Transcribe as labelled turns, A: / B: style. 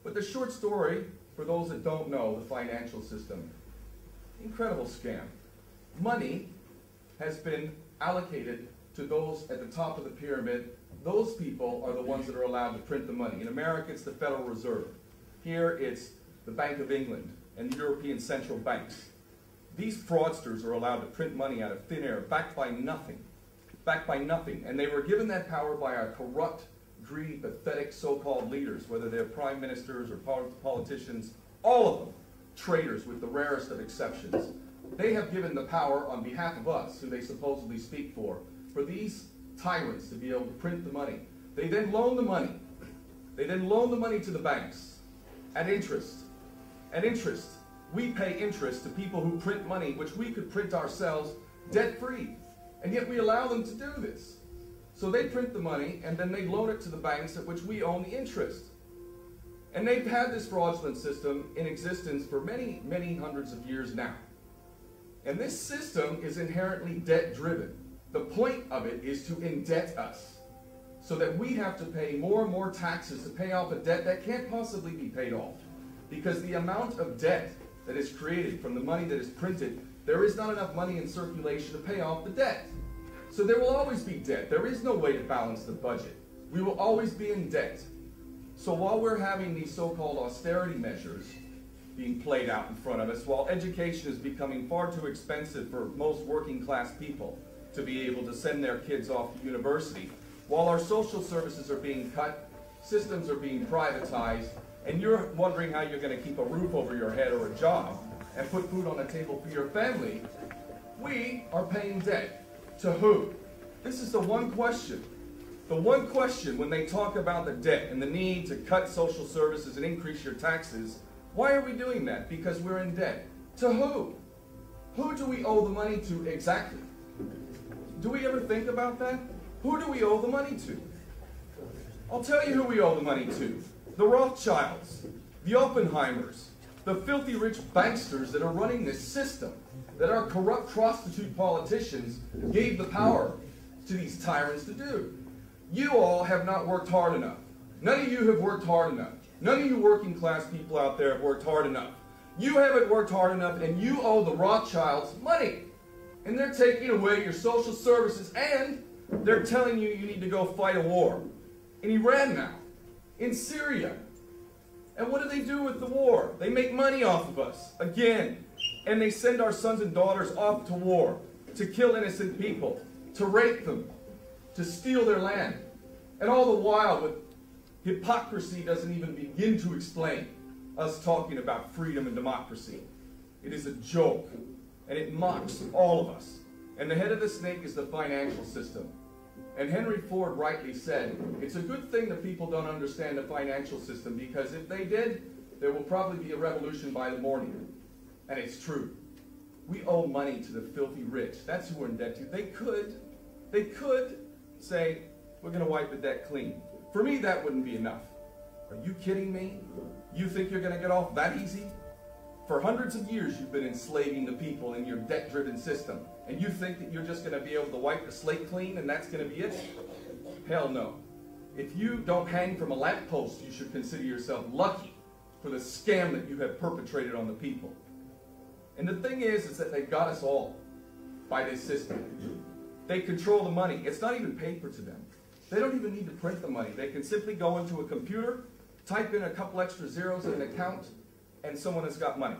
A: But the short story, for those that don't know the financial system, incredible scam. Money has been allocated to those at the top of the pyramid. Those people are the ones that are allowed to print the money. In America, it's the Federal Reserve. Here, it's the Bank of England and the European central banks. These fraudsters are allowed to print money out of thin air, backed by nothing. Backed by nothing. And they were given that power by our corrupt, greedy, pathetic so-called leaders, whether they're prime ministers or politicians, all of them traitors with the rarest of exceptions. They have given the power on behalf of us, who they supposedly speak for these tyrants to be able to print the money. They then loan the money. They then loan the money to the banks at interest. At interest. We pay interest to people who print money, which we could print ourselves debt-free. And yet we allow them to do this. So they print the money, and then they loan it to the banks at which we own the interest. And they've had this fraudulent system in existence for many, many hundreds of years now. And this system is inherently debt-driven. The point of it is to indebt us, so that we have to pay more and more taxes to pay off a debt that can't possibly be paid off. Because the amount of debt that is created from the money that is printed, there is not enough money in circulation to pay off the debt. So there will always be debt. There is no way to balance the budget. We will always be in debt. So while we're having these so-called austerity measures being played out in front of us, while education is becoming far too expensive for most working class people to be able to send their kids off to university, while our social services are being cut, systems are being privatized, and you're wondering how you're going to keep a roof over your head or a job and put food on the table for your family, we are paying debt. To who? This is the one question. The one question when they talk about the debt and the need to cut social services and increase your taxes, why are we doing that? Because we're in debt. To who? Who do we owe the money to exactly? Do we ever think about that? Who do we owe the money to? I'll tell you who we owe the money to. The Rothschilds, the Oppenheimers, the filthy rich banksters that are running this system, that our corrupt prostitute politicians gave the power to these tyrants to do. You all have not worked hard enough. None of you have worked hard enough. None of you working class people out there have worked hard enough. You haven't worked hard enough, and you owe the Rothschilds money. And they're taking away your social services, and they're telling you you need to go fight a war. In Iran now. In Syria. And what do they do with the war? They make money off of us, again. And they send our sons and daughters off to war, to kill innocent people, to rape them, to steal their land. And all the while, with hypocrisy doesn't even begin to explain us talking about freedom and democracy. It is a joke, and it mocks all of us. And the head of the snake is the financial system. And Henry Ford rightly said, it's a good thing that people don't understand the financial system, because if they did, there will probably be a revolution by the morning. And it's true. We owe money to the filthy rich. That's who we're in debt to. They could say, we're going to wipe the debt clean. For me, that wouldn't be enough. Are you kidding me? You think you're going to get off that easy? For hundreds of years, you've been enslaving the people in your debt-driven system. And you think that you're just going to be able to wipe the slate clean and that's going to be it? Hell no. If you don't hang from a lamppost, you should consider yourself lucky for the scam that you have perpetrated on the people. And the thing is that they've got us all by this system. They control the money. It's not even paper to them. They don't even need to print the money. They can simply go into a computer, type in a couple extra zeros in an account, and someone has got money.